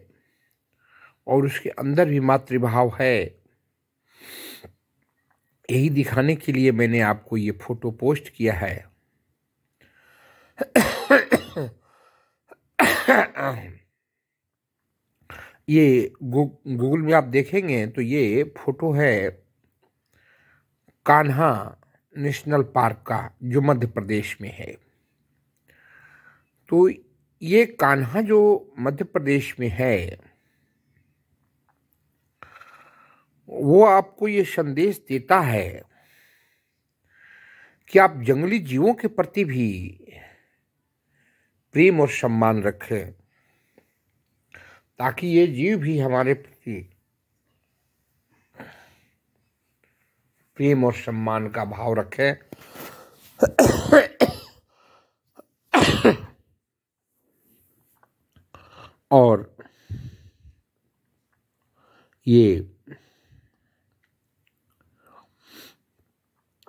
और उसके अंदर भी मातृभाव है। यही दिखाने के लिए मैंने आपको ये फोटो पोस्ट किया है। ये गूगल में आप देखेंगे तो ये फोटो है कान्हा नेशनल पार्क का, जो मध्य प्रदेश में है। तो ये कान्हा जो मध्य प्रदेश में है, वो आपको ये संदेश देता है कि आप जंगली जीवों के प्रति भी प्रेम और सम्मान रखें, ताकि ये जीव भी हमारे प्रति प्रेम और सम्मान का भाव रखें। और ये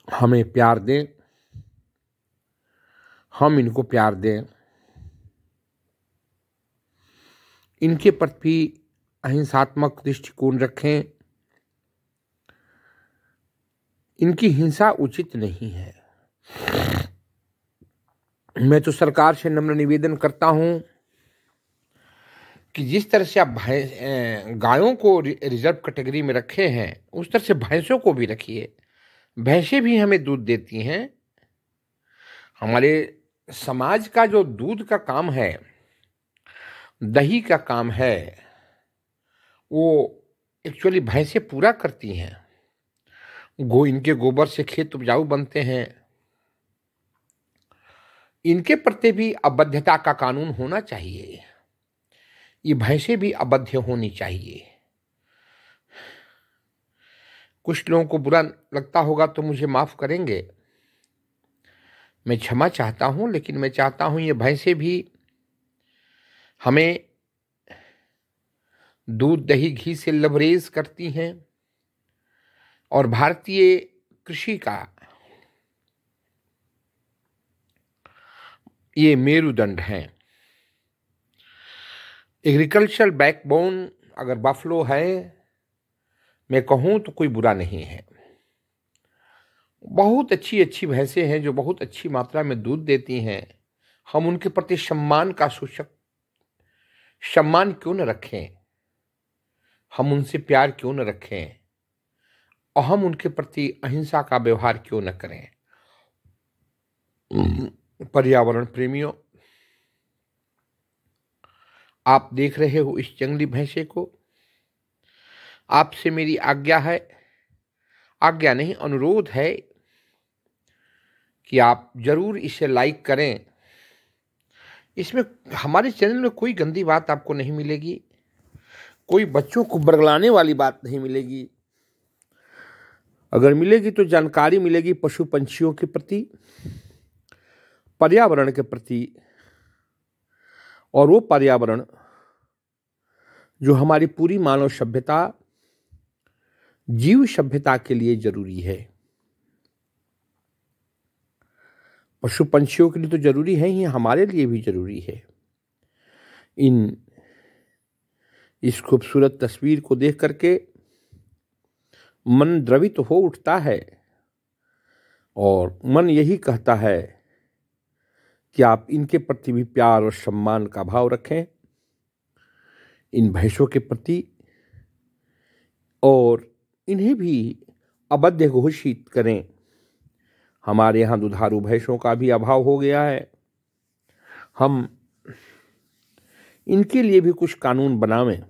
हमें प्यार दें, हम इनको प्यार दें। इनके प्रति अहिंसात्मक दृष्टिकोण रखें। इनकी हिंसा उचित नहीं है। मैं तो सरकार से नम्र निवेदन करता हूं कि जिस तरह से आप गायों को रिजर्व कैटेगरी में रखे हैं, उस तरह से भैंसों को भी रखिए। भैंसें भी हमें दूध देती हैं। हमारे समाज का जो दूध का काम है, दही का काम है, वो एक्चुअली भैंसें पूरा करती हैं। इनके गोबर से खेत उपजाऊ बनते हैं। इनके प्रति भी अबद्धता का कानून होना चाहिए। ये भैंसें भी अबद्ध होनी चाहिए। कुछ लोगों को बुरा लगता होगा तो मुझे माफ करेंगे, मैं क्षमा चाहता हूं, लेकिन मैं चाहता हूं ये भैंसें भी हमें दूध दही घी से लबरेज करती हैं और भारतीय कृषि का ये मेरुदंड हैं। एग्रीकल्चरल बैकबोन अगर बफलो है, मैं कहूं तो कोई बुरा नहीं है। बहुत अच्छी अच्छी भैंसें हैं जो बहुत अच्छी मात्रा में दूध देती हैं। हम उनके प्रति सम्मान का सूचक सम्मान क्यों न रखें, हम उनसे प्यार क्यों न रखें और हम उनके प्रति अहिंसा का व्यवहार क्यों न करें। पर्यावरण प्रेमियों, आप देख रहे हो इस जंगली भैंसे को। आपसे मेरी आज्ञा है, आज्ञा नहीं अनुरोध है कि आप जरूर इसे लाइक करें। इसमें हमारे चैनल में कोई गंदी बात आपको नहीं मिलेगी, कोई बच्चों को बरगलाने वाली बात नहीं मिलेगी। अगर मिलेगी तो जानकारी मिलेगी पशु पंछियों के प्रति, पर्यावरण के प्रति, और वो पर्यावरण जो हमारी पूरी मानव सभ्यता, जीव सभ्यता के लिए जरूरी है। पशु पंछियों के लिए तो जरूरी है ही, हमारे लिए भी जरूरी है। इस खूबसूरत तस्वीर को देख करके मन द्रवित हो उठता है और मन यही कहता है कि आप इनके प्रति भी प्यार और सम्मान का भाव रखें, इन भैंसों के प्रति, और इन्हें भी अबद्ध घोषित करें। हमारे यहाँ दुधारू भैंसों का भी अभाव हो गया है। हम इनके लिए भी कुछ कानून बनावें।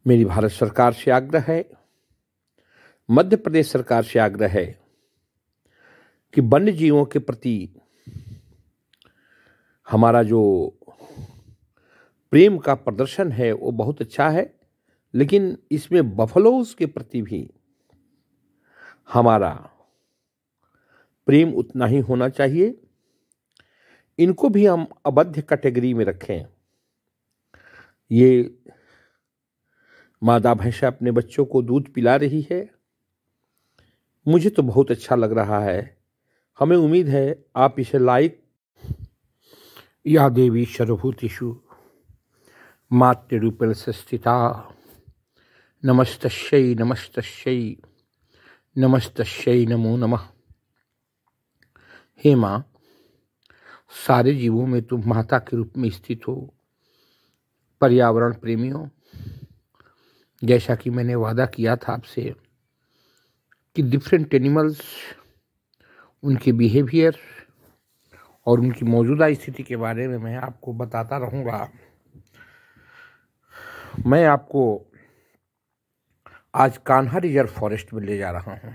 मेरी भारत सरकार से आग्रह है, मध्य प्रदेश सरकार से आग्रह है कि वन्य जीवों के प्रति हमारा जो प्रेम का प्रदर्शन है वो बहुत अच्छा है, लेकिन इसमें बफलोज के प्रति भी हमारा प्रेम उतना ही होना चाहिए। इनको भी हम अबद्ध कैटेगरी में रखें। ये मादा भैंसा अपने बच्चों को दूध पिला रही है, मुझे तो बहुत अच्छा लग रहा है। हमें उम्मीद है आप इसे लाइक। या देवी सर्वभूतिषु मातृरूपेण संस्थिता नमस्तस्यै नमस्तस्यै नमस्तस्यै नमो नमः। हे माँ, सारे जीवों में तुम माता के रूप में स्थित हो। पर्यावरण प्रेमियों, जैसा कि मैंने वादा किया था आपसे कि डिफरेंट एनिमल्स, उनके बिहेवियर और उनकी मौजूदा स्थिति के बारे में मैं आपको बताता रहूँगा। मैं आपको आज कान्हा रिजर्व फॉरेस्ट में ले जा रहा हूँ।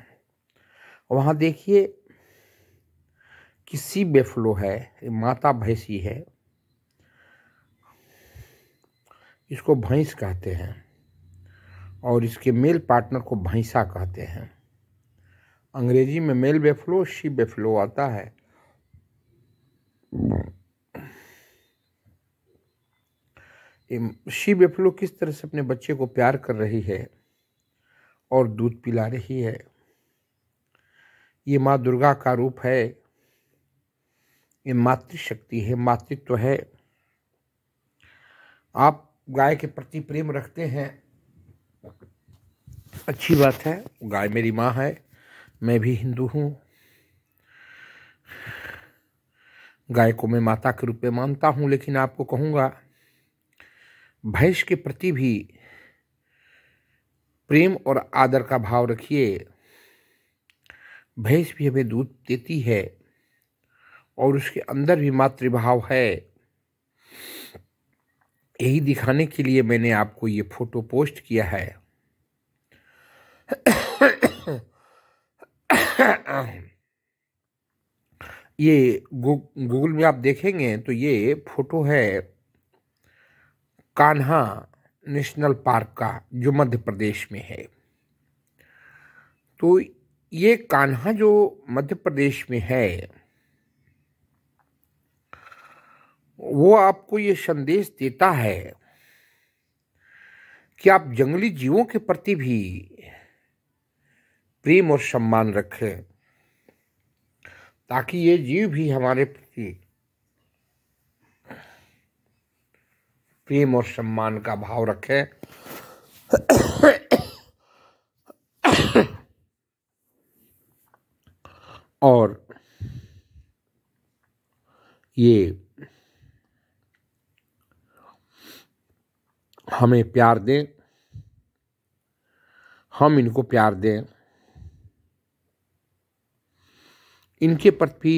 वहाँ देखिए कि सी बेफलो है, माता भैंसी है। इसको भैंस कहते हैं और इसके मेल पार्टनर को भैंसा कहते हैं। अंग्रेजी में मेल बेफलो, शी बेफलो आता है। शी बेफलो किस तरह से अपने बच्चे को प्यार कर रही है और दूध पिला रही है। ये माँ दुर्गा का रूप है, ये मातृशक्ति है, मातृत्व है। आप गाय के प्रति प्रेम रखते हैं, अच्छी बात है। गाय मेरी माँ है, मैं भी हिंदू हूँ। गाय को मैं माता के रूप में मानता हूँ, लेकिन आपको कहूँगा भैंस के प्रति भी प्रेम और आदर का भाव रखिए। भैंस भी हमें दूध देती है और उसके अंदर भी मातृभाव है। यही दिखाने के लिए मैंने आपको ये फोटो पोस्ट किया है। ये गूगल में आप देखेंगे तो ये फोटो है कान्हा नेशनल पार्क का, जो मध्य प्रदेश में है। तो ये कान्हा जो मध्य प्रदेश में है, वो आपको ये संदेश देता है कि आप जंगली जीवों के प्रति भी प्रेम और सम्मान रखें, ताकि ये जीव भी हमारे प्रति प्रेम और सम्मान का भाव रखें। और ये हमें प्यार दें, हम इनको प्यार दें, इनके प्रति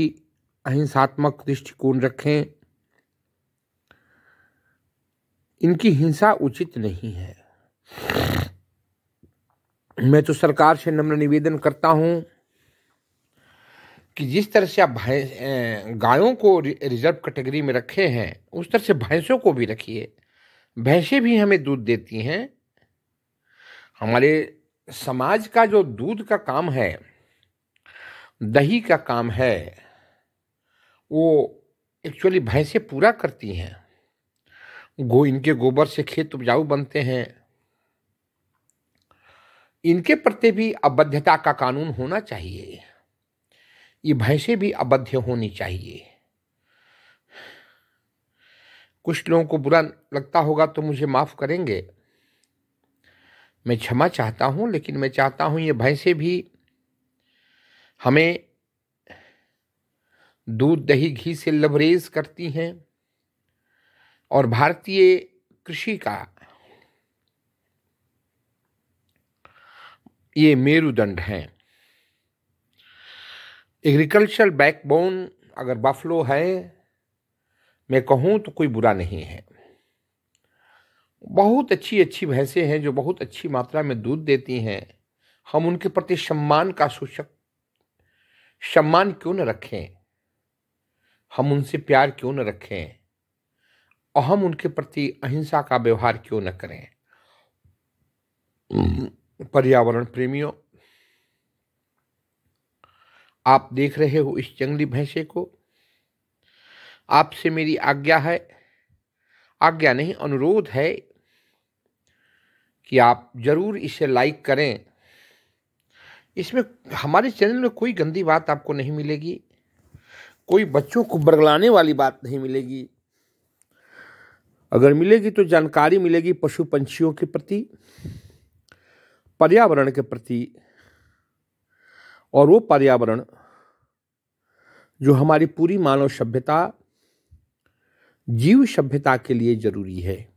अहिंसात्मक दृष्टिकोण रखें। इनकी हिंसा उचित नहीं है। मैं तो सरकार से नम्र निवेदन करता हूं कि जिस तरह से आप गायों को रिजर्व कैटेगरी में रखे हैं, उस तरह से भैंसों को भी रखिए। भैंसें भी हमें दूध देती हैं। हमारे समाज का जो दूध का काम है, दही का काम है, वो एक्चुअली भैंसें पूरा करती हैं। इनके गोबर से खेत उपजाऊ बनते हैं। इनके प्रति भी अबाध्यता का कानून होना चाहिए। ये भैंसें भी अबाध्य होनी चाहिए। कुछ लोगों को बुरा लगता होगा तो मुझे माफ करेंगे, मैं क्षमा चाहता हूं, लेकिन मैं चाहता हूं ये भैंसें भी हमें दूध दही घी से लबरेज करती हैं और भारतीय कृषि का ये मेरुदंड हैं। एग्रीकल्चरल बैकबोन अगर बफलो है, मैं कहूं तो कोई बुरा नहीं है। बहुत अच्छी अच्छी भैंसें हैं जो बहुत अच्छी मात्रा में दूध देती हैं। हम उनके प्रति सम्मान का सम्मान क्यों न रखें, हम उनसे प्यार क्यों न रखें, और हम उनके प्रति अहिंसा का व्यवहार क्यों न करें। पर्यावरण प्रेमियों, आप देख रहे हो इस जंगली भैंसे को। आपसे मेरी आज्ञा है, आज्ञा नहीं अनुरोध है कि आप जरूर इसे लाइक करें। इसमें हमारे चैनल में कोई गंदी बात आपको नहीं मिलेगी, कोई बच्चों को बरगलाने वाली बात नहीं मिलेगी। अगर मिलेगी तो जानकारी मिलेगी पशु पंछियों के प्रति, पर्यावरण के प्रति, और वो पर्यावरण जो हमारी पूरी मानव सभ्यता, जीव सभ्यता के लिए जरूरी है।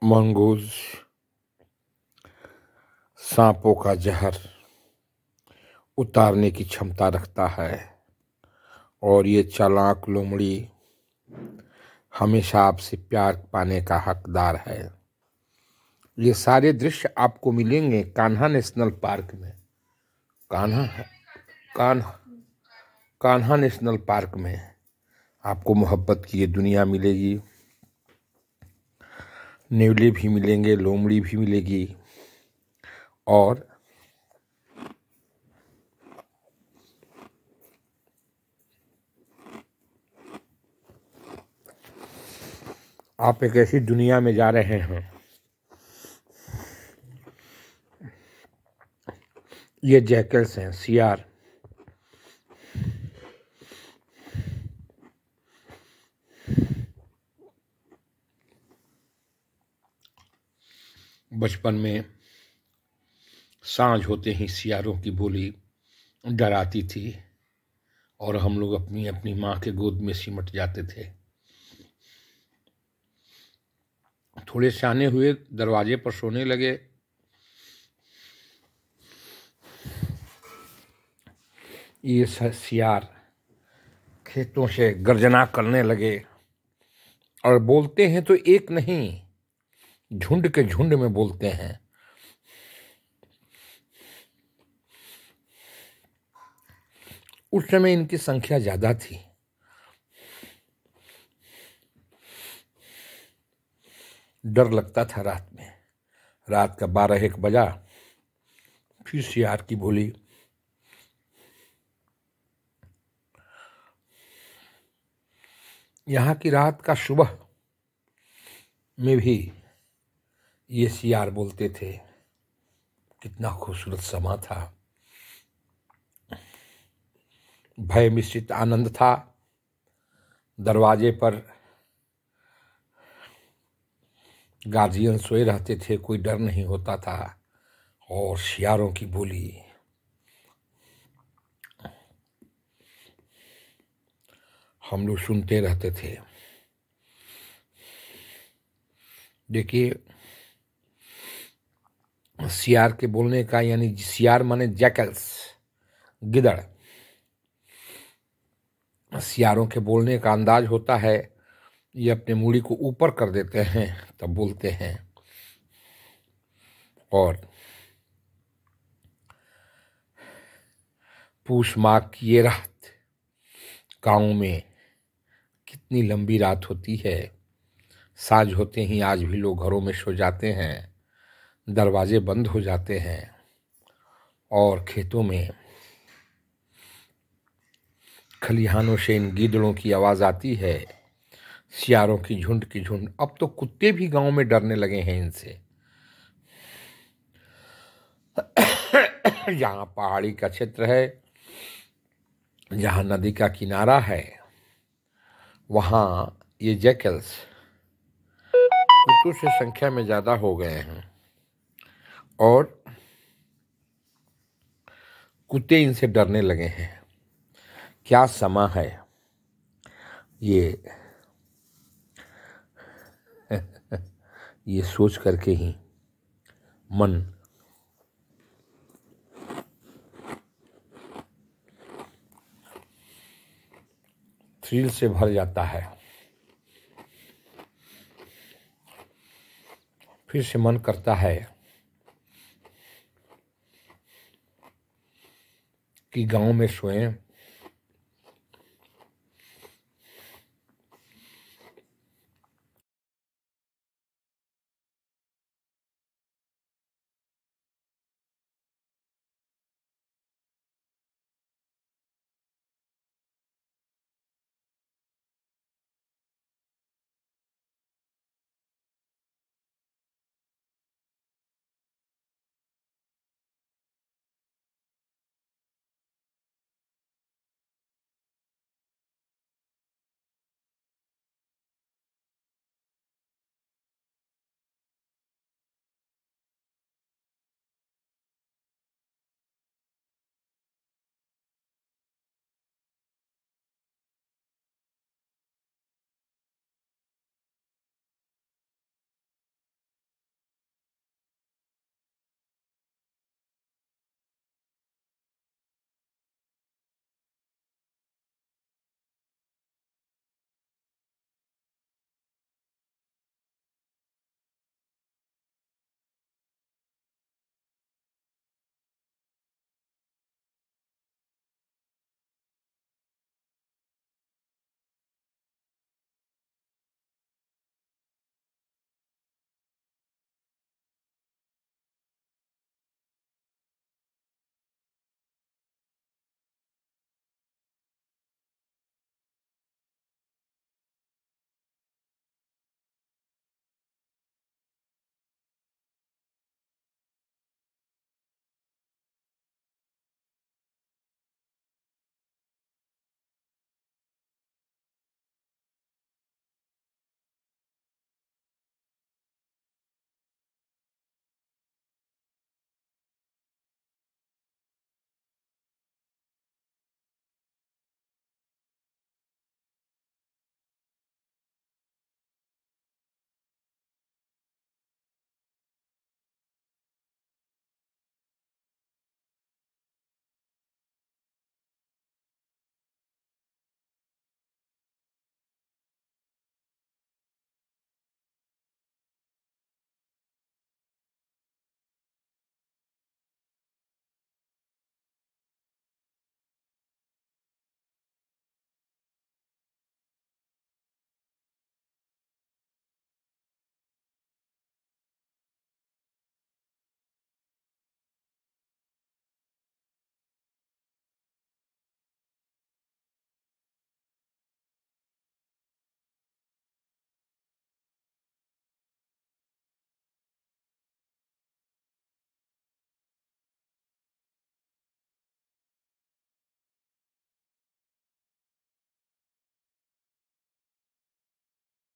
मंगूज सांपों का जहर उतारने की क्षमता रखता है, और ये चालाक लोमड़ी हमेशा आपसे प्यार पाने का हकदार है। ये सारे दृश्य आपको मिलेंगे कान्हा नेशनल पार्क में। कान्हा नेशनल पार्क में आपको मोहब्बत की ये दुनिया मिलेगी। नेवले भी मिलेंगे, लोमड़ी भी मिलेगी, और आप एक ऐसी दुनिया में जा रहे हैं। ये जैकल्स हैं, सियार। बचपन में सांझ होते ही सियारों की बोली डराती थी और हम लोग अपनी अपनी माँ के गोद में सिमट जाते थे। थोड़े सियाने हुए, दरवाजे पर सोने लगे। ये सियार खेतों से गर्जना करने लगे और बोलते हैं तो एक नहीं, झुंड के झुंड में बोलते हैं। उस समय इनकी संख्या ज्यादा थी। डर लगता था रात में। रात का 12-1 बजा, फिर सियार की बोली। यहाँ की रात का सुबह में भी ये सियार बोलते थे। कितना खूबसूरत समा था, भय मिश्रित आनंद था। दरवाजे पर गार्जियन सोए रहते थे, कोई डर नहीं होता था, और सियारों की बोली हम लोग सुनते रहते थे। देखिए, सियार के बोलने का, यानी सियार माने जैकल्स, गिदड़। सियारों के बोलने का अंदाज होता है, ये अपने मूड़ी को ऊपर कर देते हैं तब बोलते हैं। और पूष माघ की ये रात, गाँव में कितनी लंबी रात होती है। साँझ होते ही आज भी लोग घरों में सो जाते हैं, दरवाजे बंद हो जाते हैं, और खेतों में खलिहानों से इन गीदड़ों की आवाज आती है, सियारों की झुंड की झुंड। अब तो कुत्ते भी गांव में डरने लगे हैं इनसे। जहां पहाड़ी का क्षेत्र है, जहां नदी का किनारा है, वहां ये जैकल्स कुत्तों से संख्या में ज्यादा हो गए हैं, और कुत्ते इनसे डरने लगे हैं। क्या समा है ये सोच करके ही मन थ्रिल से भर जाता है। फिर से मन करता है कि गांव में सोएं,